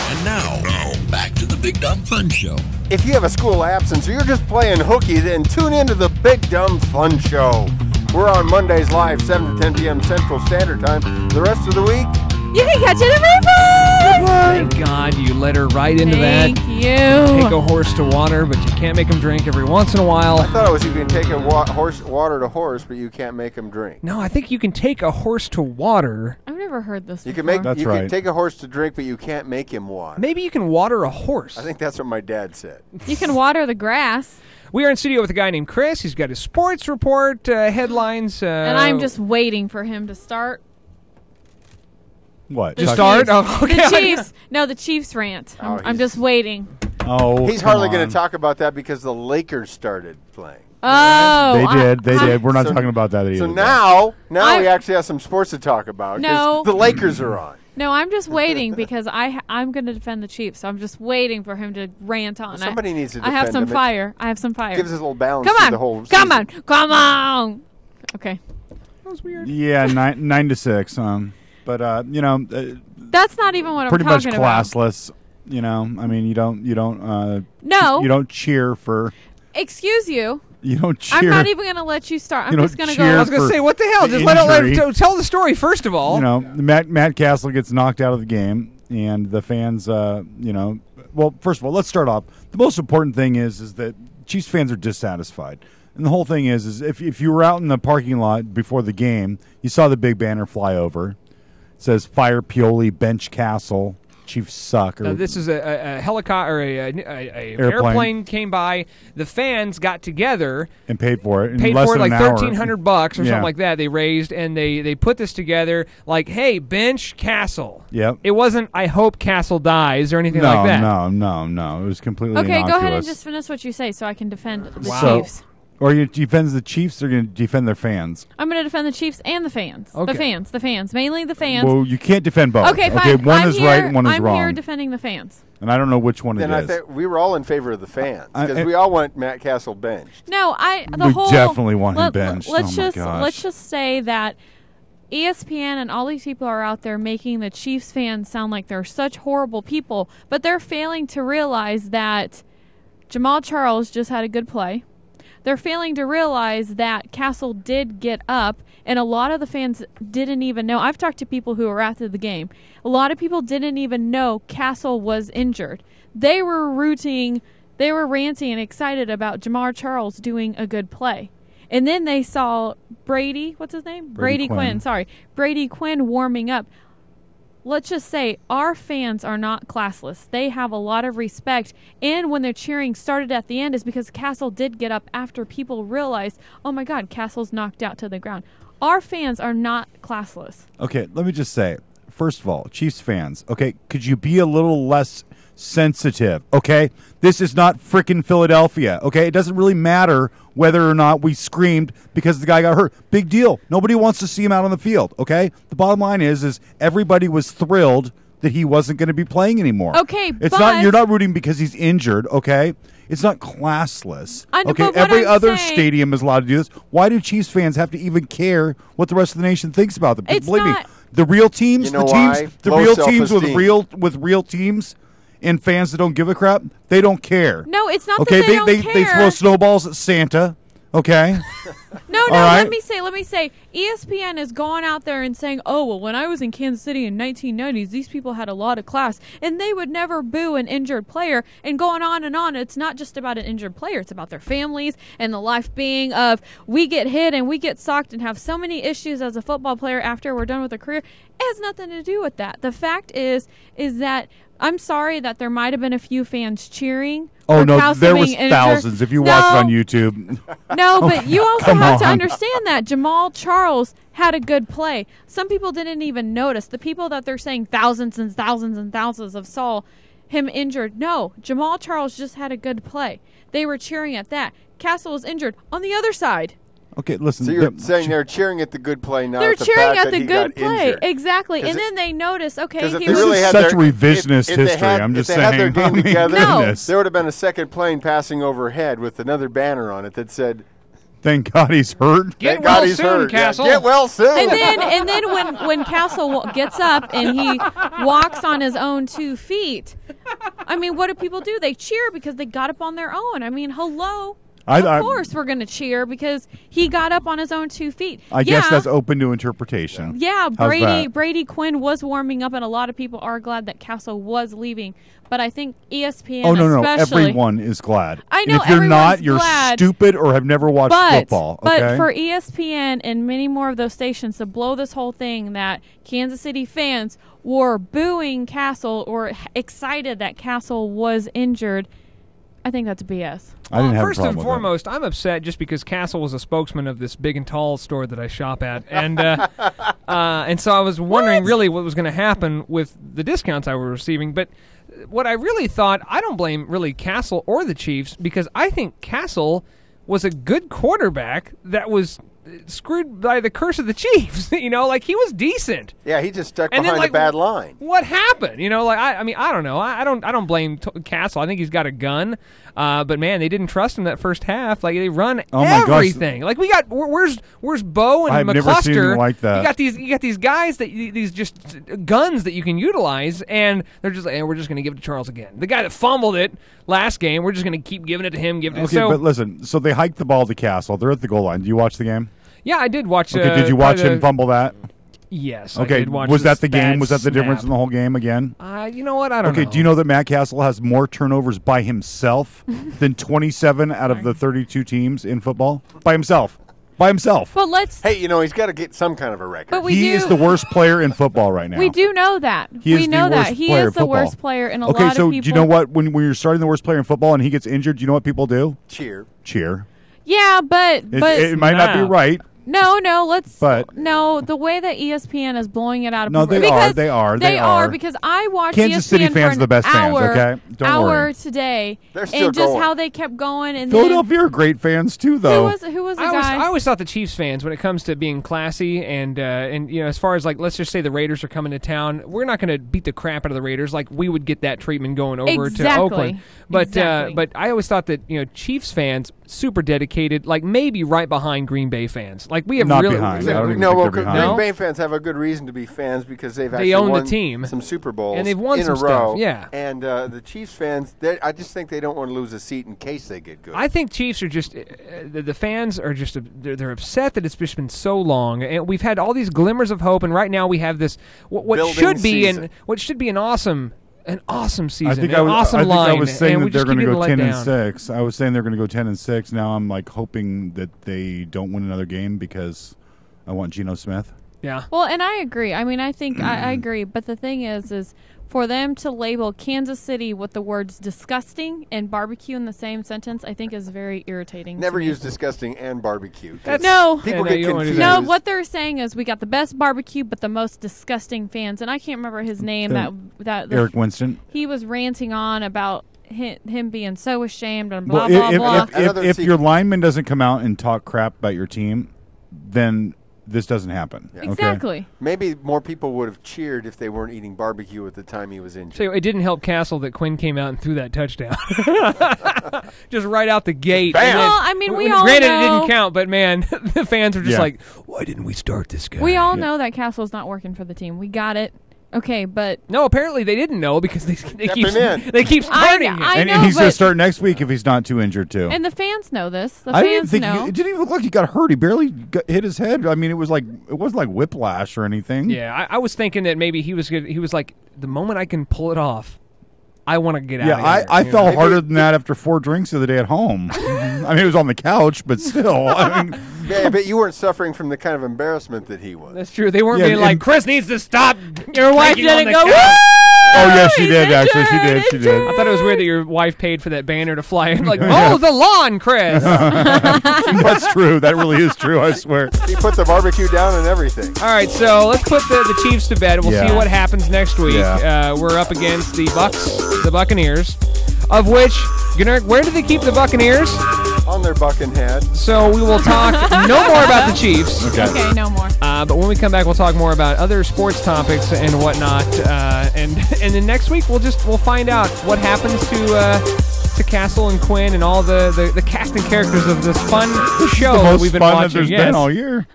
And now, back to the Big Dumb Fun Show. If you have a school absence or you're just playing hooky, then tune into the Big Dumb Fun Show. We're on Mondays live, 7 to 10 p.m. Central Standard Time. The rest of the week, you can catch it in replay. Thank God you let her right into Thank that. you. Take a horse to water, but you can't make him drink every once in a while. I thought it was you can take a water to horse, but you can't make him drink. No, I think you can take a horse to water. I've never heard this You before. can make That's you right. can take a horse to drink, but you can't make him water. Maybe you can water a horse. I think that's what my dad said. You can water the grass. We are in studio with a guy named Chris. He's got his sports report, headlines. And I'm just waiting for him to start. What? To start? Oh, okay. The Chiefs. No, the Chiefs rant. Oh, I'm just waiting. Oh, He's come hardly on. going to talk about that because the Lakers started playing. Oh. They did. We're not So- talking about that either. So now I- we actually have some sports to talk about. 'Cause No. the Lakers are on. No, I'm just waiting because I'm going to defend the Chiefs. So I'm just waiting for him to rant on. Somebody needs to I have defend some him. It fire. I have some fire. Gives us a little balance Come to on. the whole Come season. on. Come on. Okay. That was weird. Yeah, 9-6. But That's not even what pretty I'm much talking about. classless. You know, I mean, you don't. No. You don't cheer for. Excuse you. You don't cheer. I'm not even going to let you start. I'm You just don't going to cheer go. I was going to for say, what the hell? the Just let injury. tell the story first of all. You know, Matt Castle gets knocked out of the game, and the fans. Well, first of all, let's start off. The most important thing is that Chiefs fans are dissatisfied. And the whole thing is if you were out in the parking lot before the game, you saw the big banner fly over. It says "Fire Pioli, Bench Castle, Chiefs suck." Or, This is a helicopter or a airplane came by. The fans got together and paid for it. In paid less for it than like an hour. $1,300 or Yeah. something like that. They raised and they put this together like, hey, bench Castle. Yep. It wasn't I hope Castle dies or anything No, like that. no. It was completely Okay, innocuous. go ahead and just finish what you say so I can defend the So- Chiefs. Or you defend the Chiefs, they're going to defend their fans. I'm going to defend the Chiefs and the fans. Okay. The fans. Mainly the fans. Well, you can't defend both. Okay, fine. One I'm is here, right and one is I'm wrong. here defending the fans. And I don't know which one Then it I is. think we were all in favor of the fans because and- we all want Matt Castle benched. No, We definitely want him benched. Let's Oh, my just gosh. let's just say that ESPN and all these people are out there making the Chiefs fans sound like they're such horrible people, but they're failing to realize that Jamal Charles just had a good play. They're failing to realize that Castle did get up, and a lot of the fans didn't even know. I've talked to people who were after the game. A lot of people didn't even know Castle was injured. They were ranting and excited about Jamal Charles doing a good play. And then they saw Brady, what's his name? Brady Quinn. Brady Quinn warming up. Let's just say our fans are not classless. They have a lot of respect. And when their cheering started at the end is because Castle did get up after people realized, oh my God, Castle's knocked out to the ground. Our fans are not classless. Okay, let me just say, first of all, Chiefs fans, okay, could you be a little less sensitive, okay? This is not frickin' Philadelphia, okay? It doesn't really matter whether or not we screamed because the guy got hurt. Big deal. Nobody wants to see him out on the field, okay? The bottom line is everybody was thrilled that he wasn't going to be playing anymore. Okay, it's but not you're not rooting because he's injured, okay? It's not classless. I know, Okay, but what every I'm other saying- stadium is allowed to do this. Why do Chiefs fans have to even care what the rest of the nation thinks about them? 'Cause It's believe me, not- the real teams, You know the why? teams, the Low real teams self-esteem. with real teams and fans that don't give a crap, they don't care. No, it's not Okay, that they don't care. they throw snowballs at Santa. Okay, No, All right. let me say, ESPN is going out there and saying, oh, well, when I was in Kansas City in 1990s, these people had a lot of class, and they would never boo an injured player, and going on and on. It's not just about an injured player. It's about their families and the life being of, we get hit and we get socked and have so many issues as a football player after we're done with a career. It has nothing to do with that. The fact is that I'm sorry that there might have been a few fans cheering. Oh, for no, Castle there was being injured. thousands. If you watch it on YouTube. No, but you also come have to on. understand that Jamal Charles had a good play. Some people didn't even notice. The people that they're saying thousands and thousands and thousands of saw him injured. No, Jamal Charles just had a good play. They were cheering at that. Castle was injured on the other side. Okay, listen. So you're saying they're cheering at the good play, not They're at the cheering fact at that the he good got play. injured. Exactly. 'Cause And then they notice, okay, Because if he they was really had such their, revisionist if they history. had- I'm just if they had their saying. game I mean, together, No. goodness. there would have been a second plane passing overhead with another banner on it that said Thank God he's hurt. Get Thank well God he's soon, hurt. Castle. Yeah, get well soon. And then when Castle gets up and he walks on his own 2 feet, I mean, what do people do? They cheer because they got up on their own. I mean, hello. Of course we're going to cheer because he got up on his own 2 feet. I guess that's open to interpretation. Yeah, How's Brady Quinn was warming up, and a lot of people are glad that Castle was leaving. But I think ESPN no. especially... Everyone is glad. I know, and if you're not, you're glad, stupid or have never watched football. Okay? But for ESPN and many more of those stations to blow this whole thing that Kansas City fans were booing Castle or excited that Castle was injured, I think that's BS. I didn't have First a problem and foremost, I'm upset just because Castle was a spokesman of this big and tall store that I shop at, and so I was wondering really what was going to happen with the discounts I was receiving. But what I really thought, I don't blame really Castle or the Chiefs because I think Castle was a good quarterback that was screwed by the curse of the Chiefs. He was decent. Yeah, he just stuck behind a bad line. What happened? I mean, I don't know. I don't blame Castle. I think he's got a gun. But man, they didn't trust him that first half. Like they run everything. Like we got where's Bo and I've McCluster? never seen anything like that. You got these guys these just guns that you can utilize, and they're just like, hey, we're just going to give it to Charles again. The guy that fumbled it last game, we're just going to keep giving it to him. Okay, but listen. So they hiked the ball to Castle. They're at the goal line. Do you watch the game? Yeah, I did watch. Okay, did you watch him fumble that? Yes. Okay, I did watch was that the bad game? Was that the difference in the whole game again? You know what? I don't know. Okay, do you know that Matt Castle has more turnovers by himself than 27 out of the 32 teams in football? By himself. But Hey, he's got to get some kind of a record. But He is the worst player in football right now. We do know that. He is we know the that. worst He player is in the football. worst player in a lot of people. Okay, so do you know what? When you're starting the worst player in football and he gets injured, do you know what people do? Cheer. Yeah, but it might not be right. No, the way that ESPN is blowing it out of proportion. They are because I watched Kansas ESPN City fans for are the best fans, okay? Don't worry. Today. They're still and just going. how they kept going. And Philadelphia are great fans too, though. Who was the guy? I always thought the Chiefs fans, when it comes to being classy and as far as like let's just say the Raiders are coming to town, we're not going to beat the crap out of the Raiders like we would get that treatment going over to Oakland. But I always thought that Chiefs fans super dedicated, like maybe right behind Green Bay fans. Like we have not really behind. Green Bay fans have a good reason to be fans because they've actually own won the team, some Super Bowls and they've won in some a row. stuff. Yeah, and the Chiefs fans, I just think they don't want to lose a seat in case they get good. I think Chiefs are just the fans are just they're upset that it's just been so long, and we've had all these glimmers of hope, and right now we have this what should be an awesome. An awesome season, I was saying that they're going to go 10-6. I was saying they're going to go 10-6. Now I'm like hoping that they don't win another game because I want Geno Smith. Yeah. Well, and I agree. I mean, I think I agree. But the thing is for them to label Kansas City with the words disgusting and barbecue in the same sentence, I think is very irritating. Never use disgusting and barbecue. No. People get confused. No, what they're saying is we got the best barbecue but the most disgusting fans. And I can't remember his name. That Eric Winston. He was ranting on about him being so ashamed and blah, blah, blah. If your lineman doesn't come out and talk crap about your team, then this doesn't happen. Yeah. Exactly. Okay? Maybe more people would have cheered if they weren't eating barbecue at the time he was injured. So it didn't help Castle that Quinn came out and threw that touchdown. Just right out the gate. Bam. Well, I mean, we all granted know. It didn't count, but man, the fans were just like, why didn't we start this guy? We all know that Castle's not working for the team. We got it. Okay, but no, apparently they didn't know because they keep starting him. I know, and he's going to start next week if he's not too injured too. And the fans know this. I didn't think it didn't even look like he got hurt. He barely hit his head. I mean, it wasn't like whiplash or anything. Yeah, I was thinking that maybe he was good. He was like, the moment I can pull it off, I want to get out of here. I fell harder than that after 4 drinks the other day at home. I mean, it was on the couch, but still. I mean, yeah, but you weren't suffering from the kind of embarrassment that he was. That's true. They weren't being like, Chris needs to stop. Your wife didn't go, woo! Oh, yes, she did, actually. She did. I thought it was weird that your wife paid for that banner to fly in. Like, mow the lawn, Chris. That's true. That really is true, I swear. He put the barbecue down and everything. All right, so let's put the Chiefs to bed. We'll see what happens next week. Yeah. We're up against the Buccaneers, of which, where do they keep the Buccaneers? On their bucking head. So we will talk no more about the Chiefs. Okay, no more. But when we come back, we'll talk more about other sports topics and whatnot. And then next week we'll find out what happens to to Castle and Quinn and all the cast and characters of this fun show the that most we've been fun watching. that there's been all year.